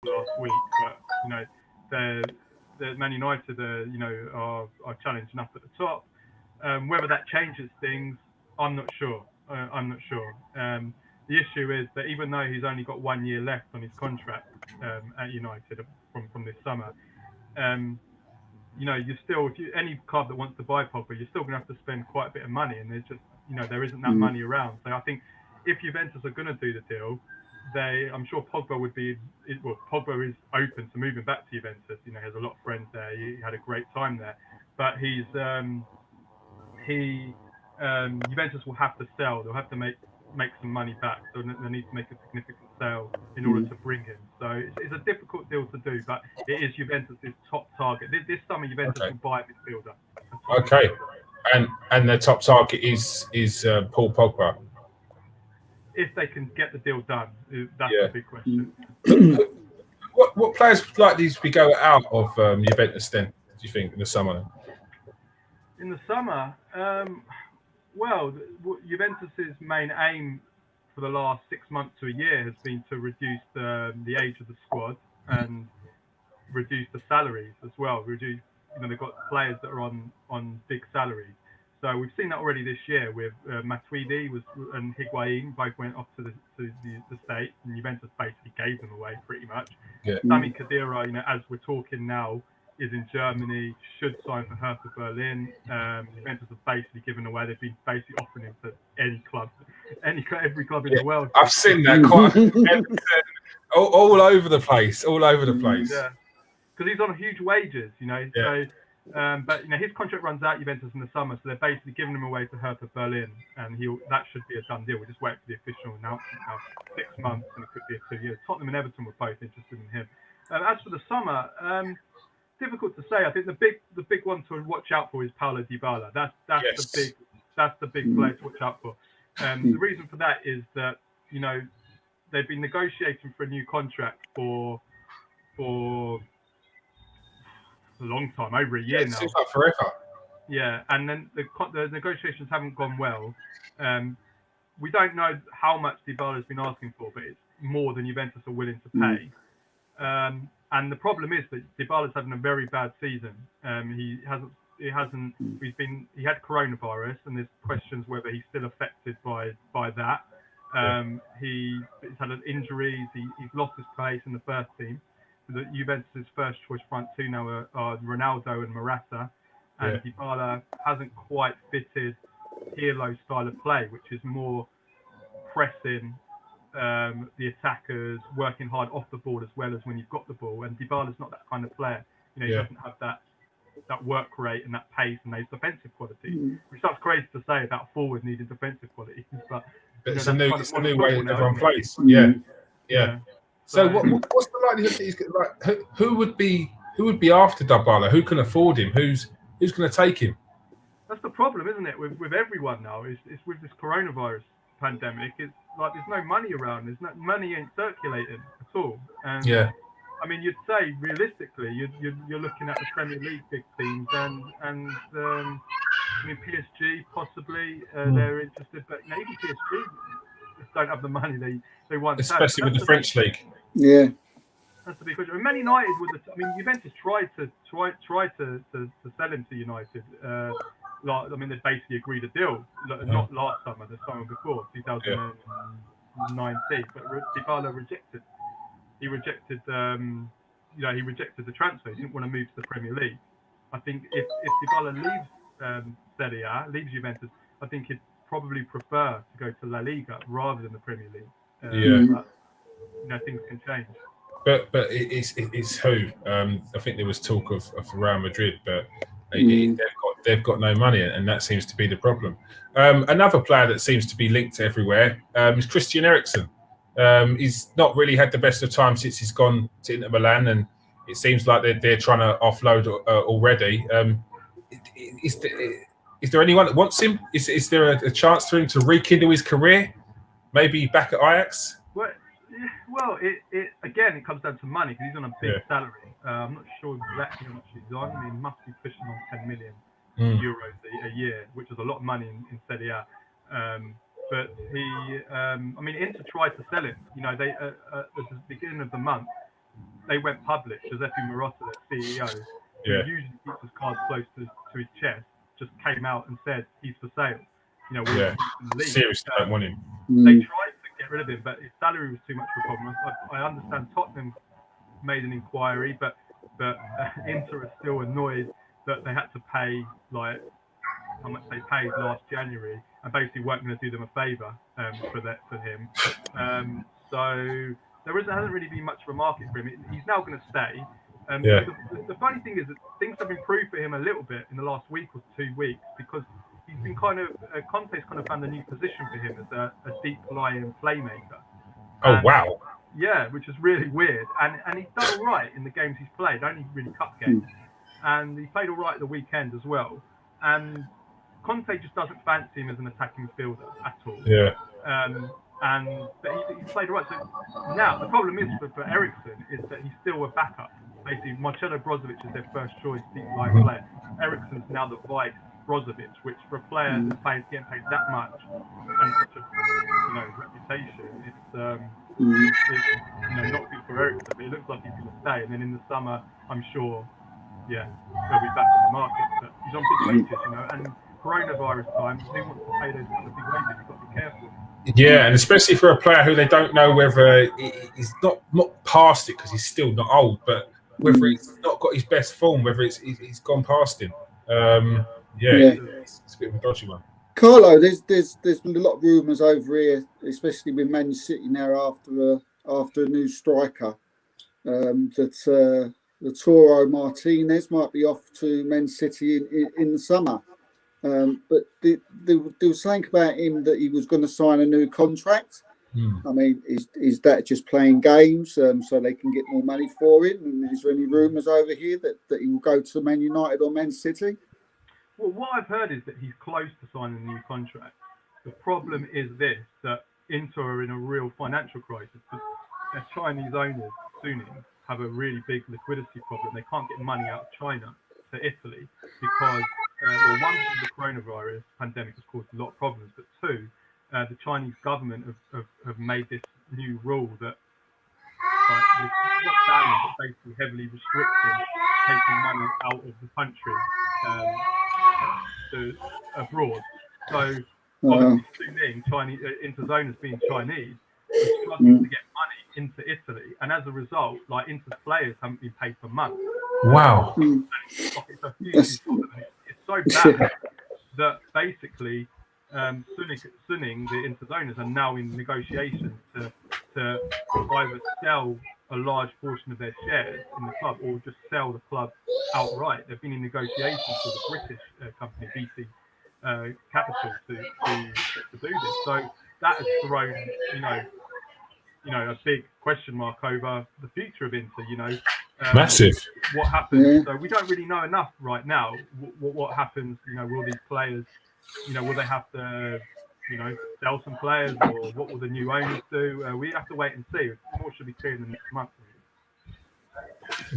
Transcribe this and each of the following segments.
last week, but the Man United are challenging up at the top. Whether that changes things, I'm not sure. I'm not sure. The issue is that even though he's only got 1 year left on his contract at United from this summer, um, you're still, if you any club that wants to buy Pogba, you're still going to have to spend quite a bit of money, and there's just, there isn't that money around. So I think if Juventus are going to do the deal, I'm sure Pogba would be, well, Pogba is open to moving back to Juventus. He has a lot of friends there. He had a great time there, but Juventus will have to sell. They'll have to make some money back. So they need to make a significant sale in order to bring him. So it's a difficult deal to do, but it is Juventus' top target. This summer, Juventus will buy a midfielder. Okay, and their top target is Paul Pogba. If they can get the deal done, that's the big question. What players would like these to go out of Juventus then, do you think, in the summer? In the summer, well, Juventus's main aim for the last 6 months to a year has been to reduce the age of the squad and reduce the salaries as well. They've got players that are on big salaries. So we've seen that already this year with Matuidi and Higuain both went off to the States, and Juventus basically gave them away pretty much. Yeah. Sami Khedira, as we're talking now, is in Germany, should sign for Hertha Berlin. Juventus have basically given away. They've been basically offering him to any club, every club in the world. I've seen that quite all over the place, Yeah, because he's on huge wages, Yeah. So, but his contract runs out Juventus in the summer, so they're basically giving him away to Hertha Berlin, and that should be a done deal. We're just waiting for the official announcement now. 6 months, and it could be a 2 years. Tottenham and Everton were both interested in him. As for the summer, difficult to say. I think the big one to watch out for is Paulo Dybala. That's the big player to watch out for. The reason for that is that they've been negotiating for a new contract for a long time, over a year now. Seems like forever. Yeah, and then the negotiations haven't gone well. We don't know how much Dybala's been asking for, but it's more than Juventus are willing to pay. And the problem is that Dybala's having a very bad season. He had coronavirus, and there's questions whether he's still affected by that. He's had injuries. He's lost his place in the first team. So Juventus' first choice front two now are Ronaldo and Morata, and Dybala hasn't quite fitted Pirlo's style of play, which is more pressing the attackers, working hard off the ball as well as when you've got the ball. And Dybala's not that kind of player. He doesn't have that work rate and that pace and those defensive qualities, which sounds crazy to say about forward needing defensive qualities, but it's a new way now, everyone plays. Yeah. So what's the likelihood that he's like? Who would be after Dybala? Who can afford him? Who's going to take him? That's the problem, isn't it? With everyone now, it's with this coronavirus pandemic. It's like there's no money around. There's no money ain't circulating at all. And I mean, you'd say realistically, you're looking at the Premier League big teams, and I mean PSG possibly they're interested, but maybe PSG just don't have the money they want. Especially with the French league. Yeah. That's the big question. Man United Juventus tried to sell him to United. They basically agreed a deal, not last summer, the summer before, 2019. But Dybala rejected. He rejected the transfer. He didn't want to move to the Premier League. I think if Dybala leaves Serie A, leaves Juventus, I think he'd probably prefer to go to La Liga rather than the Premier League. But, things can change. But it's who? I think there was talk of Real Madrid, but they've got no money, and that seems to be the problem. Another player that seems to be linked everywhere is Christian Eriksen. He's not really had the best of times since he's gone to Inter Milan, and it seems like they're trying to offload already. Is there anyone that wants him? Is there a chance for him to rekindle his career? Maybe back at Ajax? Well, it comes down to money because he's on a big salary. I'm not sure exactly how much he's on. I mean, he must be pushing on 10 million euros a year, which is a lot of money in Serie A. But Inter tried to sell him. At the beginning of the month, they went public. Giuseppe Marotta, their CEO, who usually keeps his cards close to his chest, just came out and said he's for sale. You know, we're in the league. Seriously, don't want him. They tried to get rid of him, but his salary was too much of a problem. I understand Tottenham made an inquiry, but Inter are still annoyed that they had to pay like how much they paid last January, and basically weren't going to do them a favour for him. So hasn't really been much of a market for him. He's now going to stay. The funny thing is that things have improved for him a little bit in the last week or 2 weeks, because he's been Conte's kind of found a new position for him as a deep lying playmaker. Wow. Yeah, which is really weird. And he's done all right in the games he's played, only really cup games. And he played all right at the weekend as well. And Conte just doesn't fancy him as an attacking midfielder at all. Yeah. But he played all right. So now the problem is for Eriksen is that he's still a backup. Basically, Marcelo Brozovic is their first choice deep line player. Eriksen's now the vice Brozovic, which for a player that's getting paid that much and such a reputation, it's not good for Eriksen. But it looks like he's going to stay, and then in the summer, I'm sure, he'll be back in the market. But he's on big wages, and coronavirus times, who wants to pay those kind of big wages? You've got to be careful. Yeah, and especially for a player who they don't know whether he's not past it because he's still not old, but whether he's not got his best form, whether he's gone past him. It's a bit of a dodgy one. Carlo, there's been a lot of rumours over here, especially with Man City now after a new striker, that Lautaro Martinez might be off to Man City in the summer. But they were saying about him that he was going to sign a new contract. I mean, is that just playing games so they can get more money for him? And is there any rumours over here that he will go to Man United or Man City? Well, what I've heard is that he's close to signing a new contract. The problem is this, that Inter are in a real financial crisis. Their Chinese owners, Sunni, have a really big liquidity problem. They can't get money out of China to Italy because, one, the coronavirus pandemic has caused a lot of problems, but two, the Chinese government have made this new rule that it's not banning, but basically heavily restricting taking money out of the country to abroad. So obviously, Chinese Inter's owners being Chinese, are struggling to get money into Italy, and as a result, like Inter's players haven't been paid for months. Wow. It's a huge problem. It's so bad that basically Sunning, the Inter's owners, are now in negotiations to either sell a large portion of their shares in the club or just sell the club outright. They've been in negotiations with a British company, BC Capital, to do this. So that has thrown, a big question mark over the future of Inter. Massive. What happens? So we don't really know enough right now. What happens? Will these players? Will they have to, sell some players, or what will the new owners do? We have to wait and see. More should be clear in the next month.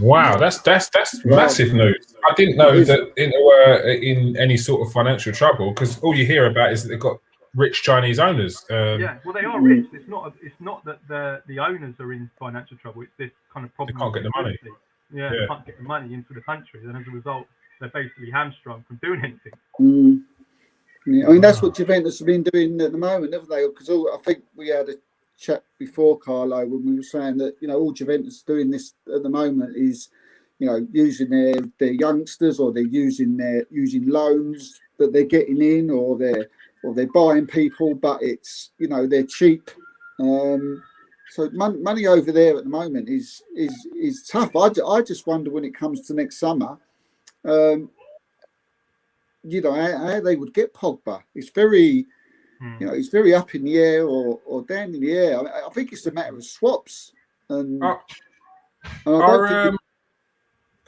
Wow, that's massive news. I didn't know that Inter were in any sort of financial trouble, because all you hear about is that they've got rich Chinese owners. Well, they are rich. It's not that the owners are in financial trouble. It's this kind of problem. They can't get the money. They can't get the money into the country, and as a result, they're basically hamstrung from doing anything. Yeah, I mean, that's what Juventus have been doing at the moment, haven't they? Because I think we had a chat before, Carlo, when we were saying that, all Juventus doing this at the moment is, using their youngsters, or they're using loans that they're getting in, or they're buying people, but it's, they're cheap. So money over there at the moment is tough. I just wonder when it comes to next summer, how they would get Pogba. It's very, it's very up in the air or down in the air. I think it's a matter of swaps. And go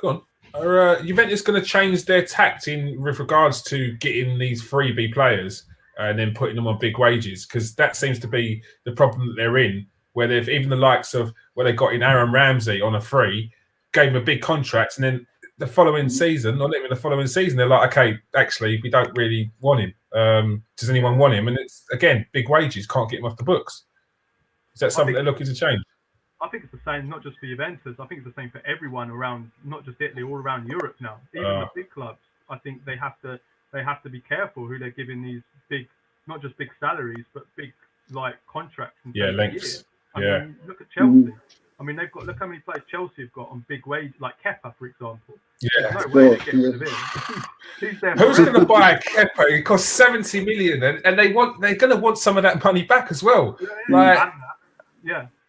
on. Are Juventus going to change their tact with regards to getting these freebie players and then putting them on big wages? Because that seems to be the problem that they're in, where they've even the likes of where they got in Aaron Ramsey on a free, gave him a big contract, and then the following season, or not even the following season, they're like, okay, actually, we don't really want him. Does anyone want him? And it's, again, big wages, can't get him off the books. Is that something they're looking to change? I think it's the same, not just for Juventus. I think it's the same for everyone around, not just Italy, all around Europe now. Even the big clubs, I think they have to be careful who they're giving these big, not just big salaries, but big like contracts. And lengths. I mean, look at Chelsea. I mean, look how many players Chelsea have got on big wage, like Kepa, for example. Yeah. There's no way they're getting rid of him. Who's going to buy a Kepa? It costs 70 million, and they're going to want some of that money back as well.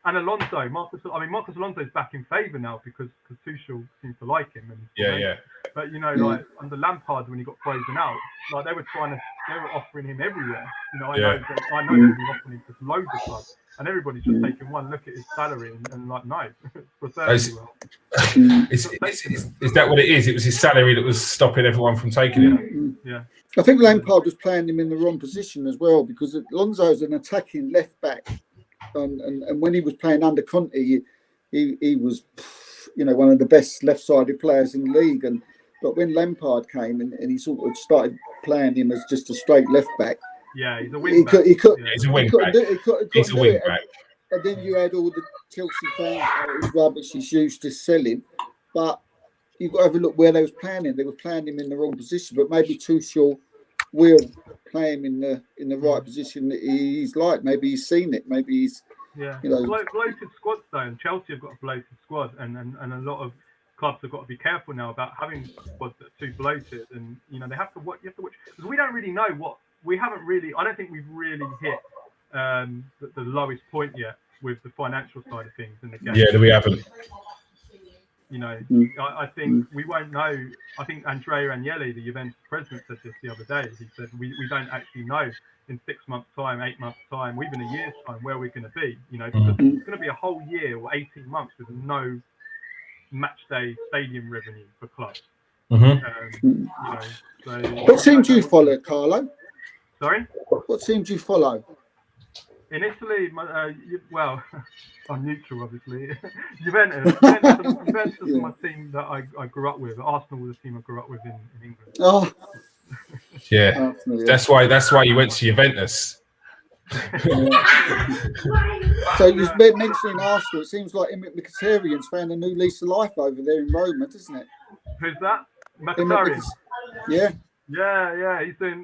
And Alonso, Marcus Alonso's back in favour now because Tuchel seems to like him. But like under Lampard when he got frozen out, like they were offering him everywhere. I know they've been offering him to loads of clubs, and everybody's just taking one look at his salary and like no, is that what it is? It was his salary that was stopping everyone from taking it. Yeah. I think Lampard was playing him in the wrong position as well because Alonso's an attacking left back. And when he was playing under Conte, he was, one of the best left-sided players in the league. But when Lampard came and he sort of started playing him as just a straight left back, he's a wing back. He's a wing back. He's a wing back. And then you had all the Chelsea fans, it was rubbish. He's used to selling, but you've got to have a look where they was playing him. They were playing him in the wrong position, but maybe Tuchel will play him in the right position that he's like. Maybe he's seen it. Maybe he's bloated squads though, and Chelsea have got a bloated squad, and a lot of clubs have got to be careful now about having squads that are too bloated, and they have to watch. You have to watch because we don't really know what we haven't really. I don't think we've really hit the lowest point yet with the financial side of things in the game. Yeah, we haven't. I think we won't know. I think Andrea Agnelli, the Juventus president, said this the other day. He said we don't actually know in 6 months' time, 8 months' time, or even a year's time where we're going to be. Because it's going to be a whole year or 18 months with no match day stadium revenue for clubs. What team do you follow, Carlo? Sorry? What team do you follow? In Italy, I'm neutral, obviously. Juventus is my team that I grew up with. Arsenal was the team I grew up with in England. Oh, yeah. That's why you went to Juventus. So you've been mentioning Arsenal. It seems like Mkhitaryan's found a new lease of life over there in Roma, doesn't it? Who's that? Mkhitaryan. Yeah. Yeah, he's doing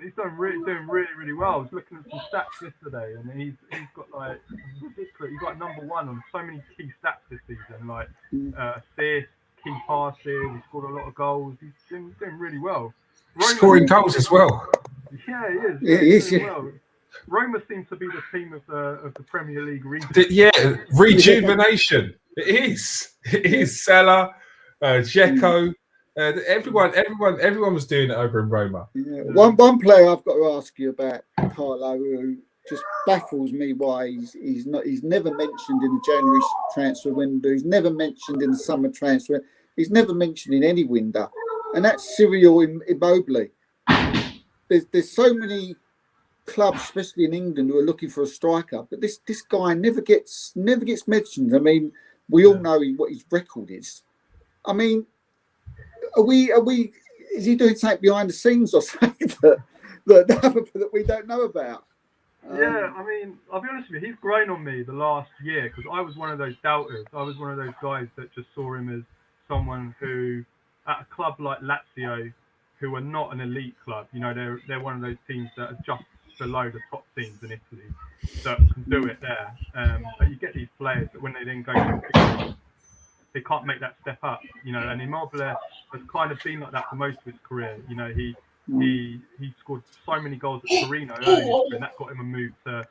really well. I was looking at some stats yesterday, and he's got like ridiculous. He's got number one on so many key stats this season, like assists, key passes. He scored a lot of goals. He's doing really well. Scoring goals as well. Yeah, he is. Well. Roma seems to be the team of the Premier League region. Rejuvenation. It is Salah, Dzeko. Everyone was doing it over in Roma. Yeah. One player I've got to ask you about, Carlo, who just baffles me why he's never mentioned in the January transfer window. He's never mentioned in the summer transfer. He's never mentioned in any window, and that's Cyril Immobile. There's so many clubs, especially in England, who are looking for a striker, but this guy never gets mentioned. I mean, we all know what his record is. I mean, are we? Is he doing something behind the scenes or something that we don't know about? Yeah, I mean, I'll be honest with you. He's grown on me the last year because I was one of those doubters. I was one of those guys that just saw him as someone who, at a club like Lazio, who are not an elite club. They're one of those teams that are just below the top teams in Italy that can do it there. But you get these players that when they then go to they can't make that step up, and Immobile has kind of been like that for most of his career. He scored so many goals at Torino early, and that got him a move to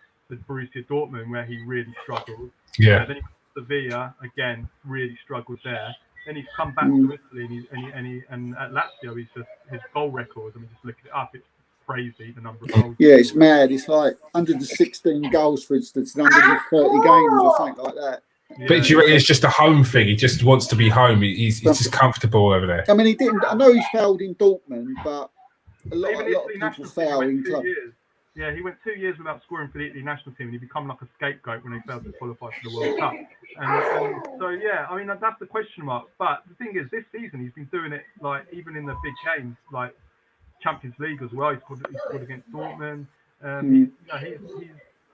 Borussia Dortmund, where he really struggled. Yeah. Then he went to Sevilla, again, really struggled there. Then he's come back to Italy, and at Lazio, his goal record. I mean, just looking it up, it's crazy the number of goals. Yeah, it's mad. It's like 116 goals, for instance, in 130 games or something like that. Yeah. But do you reckon it's just a home thing? He just wants to be home. He's just comfortable over there. I mean, he didn't. I know he failed in Dortmund, but a lot of people fail in clubs. Yeah, he went 2 years without scoring for the Italy national team, and he became like a scapegoat when they failed to qualify for the World Cup. And so, yeah, I mean, that's the question mark. But the thing is, this season he's been doing it like even in the big games, like Champions League as well. He scored against Dortmund.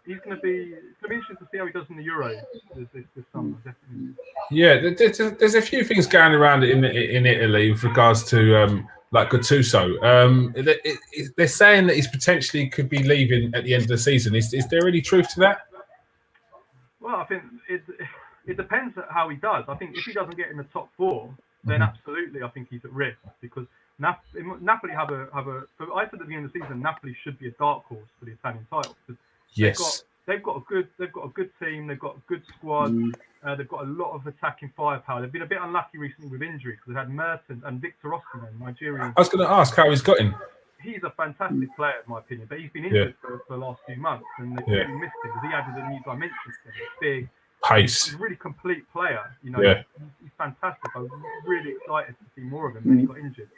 he's going to be. It's going to be interesting to see how he does in the Euros this summer. Definitely. Yeah, there's a few things going around in Italy with regards to like Gattuso. They're saying that he's potentially could be leaving at the end of the season. Is there any truth to that? Well, I think it depends on how he does. I think if he doesn't get in the top four, then absolutely, I think he's at risk because Napoli have a. So I said at the beginning of the season, Napoli should be a dark horse for the Italian title because they've got a good team. They've got a good squad. They've got a lot of attacking firepower. They've been a bit unlucky recently with injuries because they've had Mertens and Victor Osimhen, Nigerian. I was going to ask how he's got him. He's a fantastic player, in my opinion, but he's been injured for the last few months, and they've really missed him because he added a new dimension to him. Big, pace. He's a really complete player. You know, he's fantastic. I was really excited to see more of him when he got injured.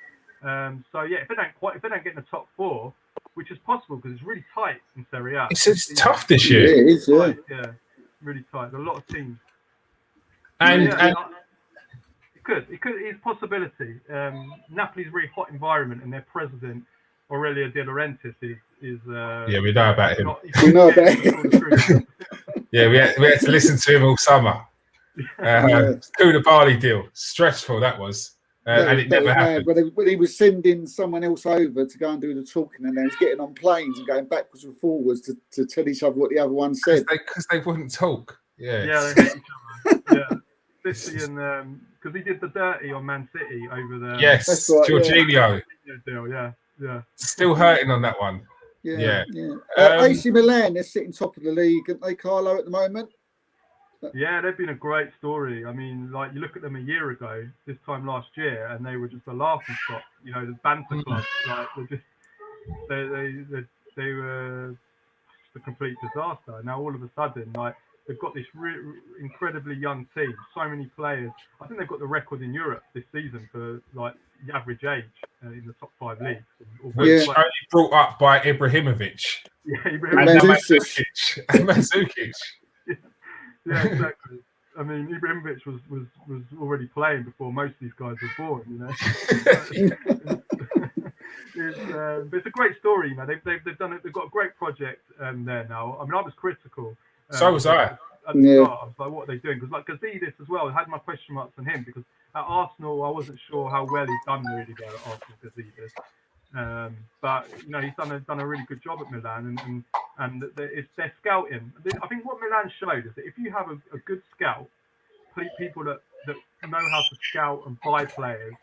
So yeah, if they don't get in the top four, which is possible because it's really tight in Serie A. It's tough this year. Yeah, it is. Yeah, really tight. There's a lot of teams. And it could. It's a possibility. Napoli's a very hot environment, and their president Aurelio De Laurentiis is. We know about him. We know about him. Yeah, we had to listen to him all summer. Koulibaly deal, stressful that was. And it never happened. When he was sending someone else over to go and do the talking, and they was getting on planes and going backwards and forwards to tell each other what the other one said. Because they wouldn't talk. Yeah, they hate each other. Yeah. City and because he did the dirty on Man City over the right, Jorginho deal. Yeah. Still hurting on that one. Yeah. AC Milan, they're sitting top of the league, aren't they, Carlo, at the moment? Yeah, they've been a great story. I mean, like you look at them a year ago, this time last year, and they were just a laughing stock. You know, the banter club. Like they were just a complete disaster. Now all of a sudden, like they've got this incredibly young team, so many players. I think they've got the record in Europe this season for like the average age in the top 5 leagues. Which only brought up by Ibrahimovic. Yeah, and Mandzukic. Yeah, exactly. I mean, Ibrahimovic was already playing before most of these guys were born. You know, it's a great story. You know, they've done it. They've got a great project there now. I mean, I was critical. So was I. At the start, I was like, what are they doing? Because like Gazidis as well, I had my question marks on him because at Arsenal, I wasn't sure how well he's done really there at Arsenal, Gazidis. But you know, he's done a really good job at Milan, and it's their scouting. I think what Milan showed is that if you have a good scout, people that know how to scout and buy players,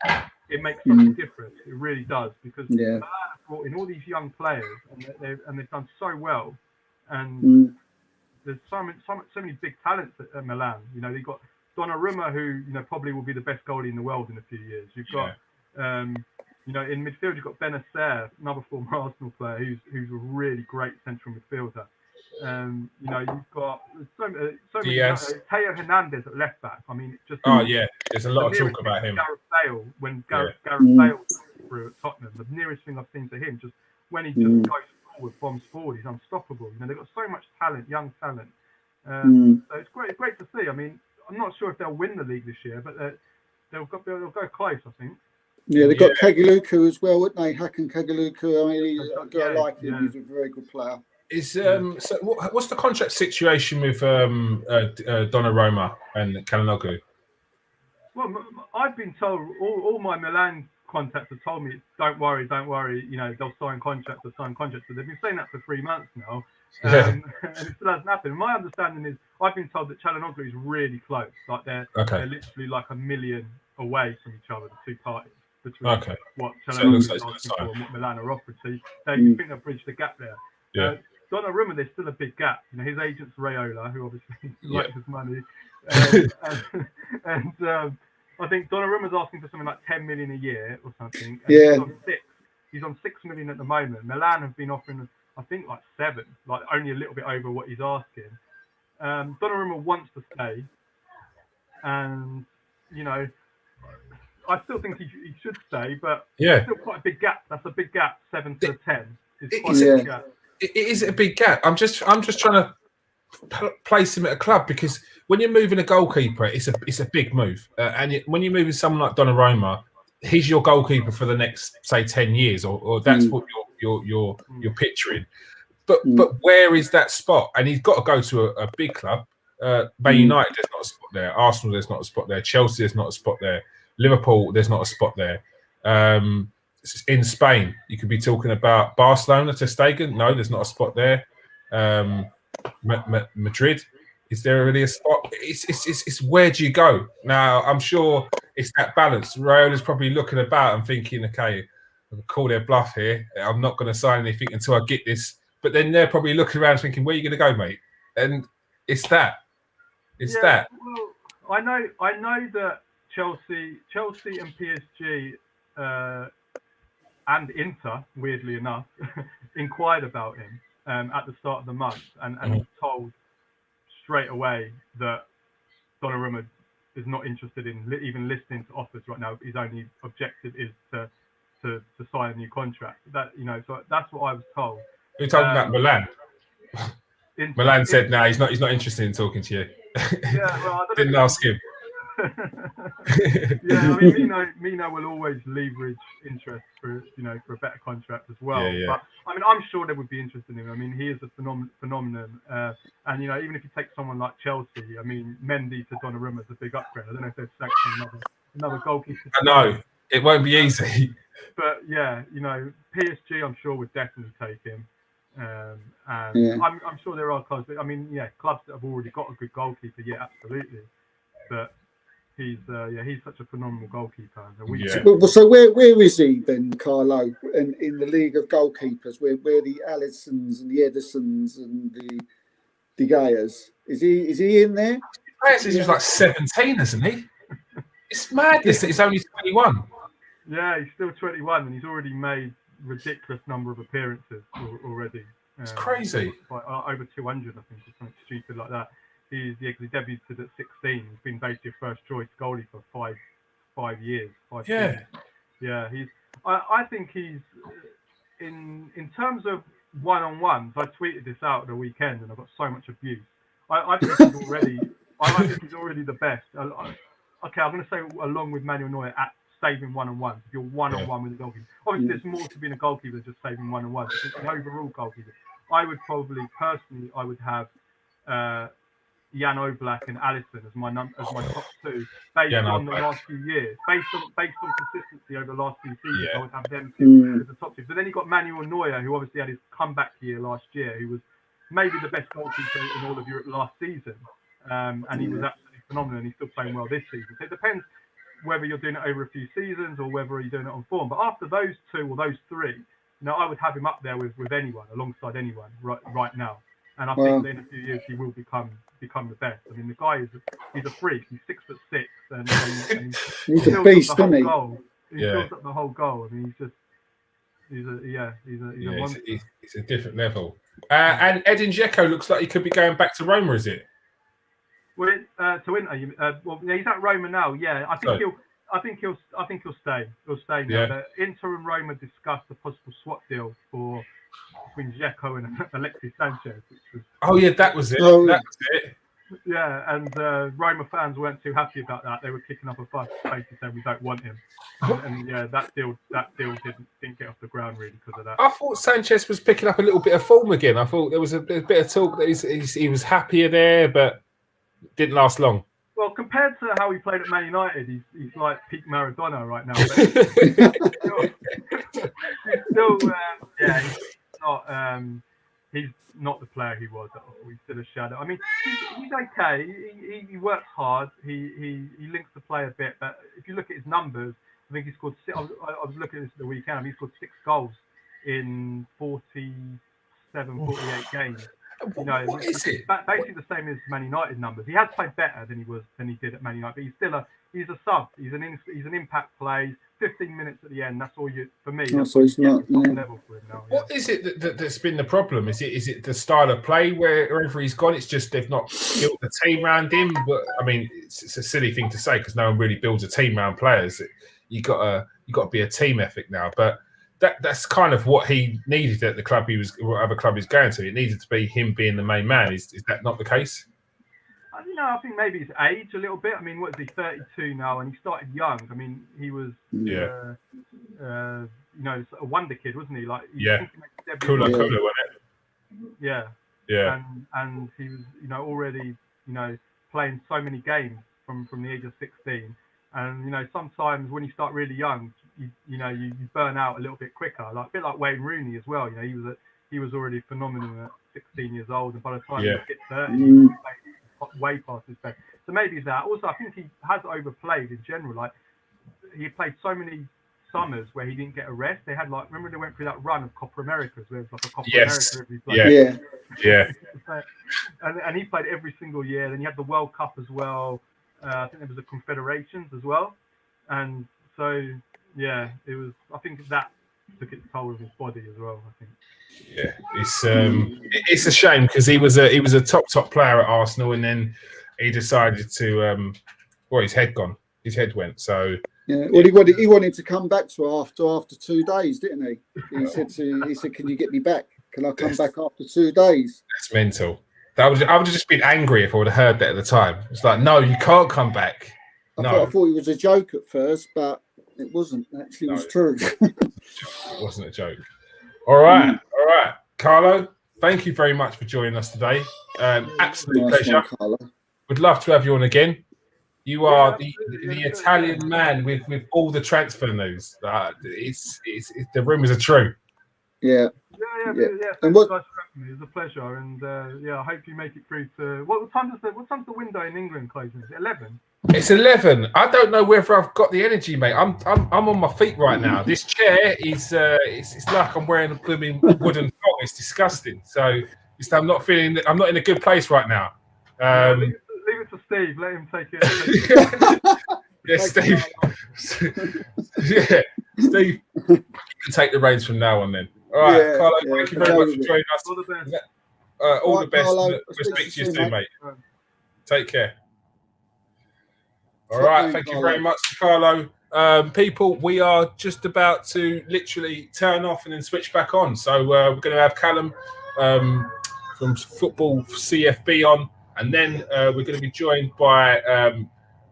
it makes such a difference. It really does because Milan have brought in all these young players, and they've done so well, and there's so many big talents at Milan. You know, they've got Donnarumma, who probably will be the best goalie in the world in a few years. You've got in midfield, you've got Benacer, another former Arsenal player, who's a really great central midfielder. You've got so many. Teo Hernandez at left back. I mean, there's a lot of talk about him. Gareth Bale, when Gareth Bale through at Tottenham, the nearest thing I've seen to him, just when he just goes forward, bombs forward, he's unstoppable. You know, they've got so much talent, young talent. So it's great to see. I mean, I'm not sure if they'll win the league this year, but they'll go close, I think. Yeah, they've got Kagaluka as well, wouldn't they? Hakan Kagaluka. I mean, I like him. He's a very good player. So what's the contract situation with Donnarumma and Calhanoglu? Well, I've been told all my Milan contacts have told me, don't worry. You know, they'll sign contracts. But they've been saying that for 3 months now, and it still hasn't happened. My understanding is I've been told that Calhanoglu is really close. Like they're literally like a million away from each other, the two parties. Between what Calhanoglu is asking for and what Milan are offering. So you think they'll bridge the gap there. Yeah. Donnarumma, there's still a big gap. You know, his agent's Raiola, who obviously likes his money, and I think Donnarumma's asking for something like 10 million a year or something. And he's on 6 million at the moment. Milan have been offering, I think, like 7, like only a little bit over what he's asking. Donnarumma wants to stay, and I still think he should stay, but it's still quite a big gap. That's a big gap. 7 to 10 is quite a big gap. It is a big gap. I'm just trying to place him at a club because when you're moving a goalkeeper, it's a big move. And when you're moving someone like Donnarumma, he's your goalkeeper for the next, say, 10 years, or that's what you're picturing. But where is that spot? And he's got to go to a big club. Man United, there's not a spot there. Arsenal, there's not a spot there. Chelsea, there's not a spot there. Liverpool, there's not a spot there. In Spain, you could be talking about Barcelona, Ter Stegen. No, there's not a spot there. Madrid, is there really a spot? It's where do you go? Now, I'm sure it's that balance. Rayola's probably looking about and thinking, okay, I'll call their bluff here. I'm not going to sign anything until I get this. But then they're probably looking around thinking, where are you going to go, mate? And it's that. It's that. Well, I know that Chelsea and PSG and Inter, weirdly enough, inquired about him at the start of the month, and was told straight away that Donnarumma is not interested in even listening to offers right now. His only objective is to sign a new contract. That so that's what I was told. Who told him about Milan? Milan said, "No, he's not interested in talking to you." Yeah, well, I didn't ask him. Yeah, I mean, Mino will always leverage interest for a better contract as well. Yeah. But I mean, I'm sure they would be interested in him. I mean, he is a phenomenon. And even if you take someone like Chelsea, I mean, Mendy to Donnarumma is a big upgrade. I don't know if they've sanctioned another goalkeeper. I know it won't be easy. But yeah, PSG, I'm sure would definitely take him. And Yeah. I'm sure there are clubs. But I mean, clubs that have already got a good goalkeeper. Yeah, absolutely. But he's such a phenomenal goalkeeper. So where is he then, Carlo? In the league of goalkeepers, where the Alissons and the Edisons and the De Geas, is he in there? He's like 17, isn't he? It's madness that he's only 21. Yeah, he's still 21, and he's already made ridiculous number of appearances already. It's crazy. Over 200, I think, or something stupid like that. He debuted at 16. He's been basically a first choice goalie for five years. Seasons. Yeah. I think he's in terms of one-on-ones. I tweeted this out at the weekend, and I got so much abuse. I think he's already. I think he's already the best. Okay, I'm going to say along with Manuel Neuer at saving one-on-ones. If you're one-on-one with a goalkeeper, obviously there's more to being a goalkeeper than just saving one-on-ones. I think an overall goalkeeper, I would have Jan Oblak and Alisson as my top two, based on the last few years, based on consistency over the last few seasons. I would have them two as the top two. But then you got Manuel Neuer, who obviously had his comeback year last year, who was maybe the best goalkeeper in all of Europe last season, and he was absolutely phenomenal. And he's still playing well this season. So it depends whether you're doing it over a few seasons or whether you're doing it on form. But after those two or those three, I would have him up there with anyone, alongside anyone right now. And I think that in a few years he will become the best. I mean, the guy he's a freak. He's 6'6", and he's a beast, isn't he? He fills up the whole goal. I mean, he's a monster. He's a different level. And Edin Dzeko looks like he could be going back to Roma, is it? Well, to Inter. He's at Roma now. Yeah, I think he'll stay. He'll stay now. Yeah. Inter and Roma discussed a possible swap deal between Dzeko and Alexis Sanchez. That was it. That was it. Yeah, and Roma fans weren't too happy about that. They were kicking up a fuss, basically saying we don't want him. And that deal didn't get off the ground really because of that. I thought Sanchez was picking up a little bit of form again. I thought there was a bit of talk that he was happier there, but didn't last long. Well, compared to how he played at Man United, he's like peak Maradona right now. But he's not the player he was. He's still a shadow. I mean, he's okay. He works hard. He links the play a bit. But if you look at his numbers, I think he scored. I was looking at this the weekend. I mean, he scored 6 goals in 47, 48 games. What is it? Basically the same as Man United numbers. He has played better than he did at Man United, but he's a sub. He's an impact play. 15 minutes at the end. That's all for me. So he's not level for him now. What is it that's been the problem? Is it the style of play wherever he's gone? It's just they've not built the team around him. But I mean, it's a silly thing to say because no one really builds a team around players. You got to be a team ethic now, but. That's kind of what he needed at the club whatever club he's going to. It needed to be him being the main man. Is that not the case? I think maybe it's age a little bit. I mean, what is he, 32 now, and he started young. I mean, he was, a wonder kid, wasn't he? Like, Cooler, wasn't it? Yeah. Yeah. And he was, already, playing so many games from the age of 16. And sometimes when you start really young, you burn out a little bit quicker. Like a bit like Wayne Rooney as well. He was already phenomenal at 16 years old, and by the time he hit 30, he was way past his best. So maybe that. Also, I think he has overplayed in general. Like he played so many summers where he didn't get a rest. They had remember they went through that run of Copa Americas where it was like a Copa America every play. Yeah. And he played every single year. Then you had the World Cup as well. I think there was the Confederations as well. And so it was. I think that took its toll of his body as well. I think. Yeah, it's a shame because he was a top player at Arsenal, and then he decided to his head gone. His head went. So well, he wanted to come back to after 2 days, didn't he? He said, "Can you get me back? Can I come back after 2 days?" That's mental. I would have just been angry if I would have heard that at the time. It's like, no, you can't come back. I thought it was a joke at first, but it wasn't. Actually, it was true. It wasn't a joke. All right. Carlo, thank you very much for joining us today. Absolute pleasure. Carlo. Would love to have you on again. You are the Italian man with all the transfer news. The rumours are true. Yeah. And it was a pleasure, and I hope you make it through to what time's the window in England closing? Is it 11? It's 11. I don't know whether I've got the energy, mate. I'm on my feet right now. This chair is it's like I'm wearing a blooming wooden thong. It's disgusting. So I'm not in a good place right now. Leave it to Steve. Let him take it. Yeah, Steve. Yeah, Steve. You can take the reins from now on then. All right, Carlo, thank you very much for joining us. All the best. All the best. Carlo, We'll speak to you soon, mate. Right. Take care. All right, thank you very much, Carlo. People, we are just about to literally turn off and then switch back on. So we're going to have Callum from Football CFB on, and then we're going to be joined by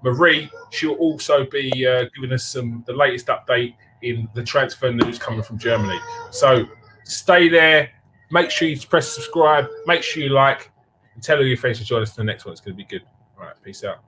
Marie. She'll also be giving us the latest update in the transfer news coming from Germany. So stay there. Make sure you press subscribe. Make sure you like. And tell all your friends to join us for the next one. It's going to be good. All right, peace out.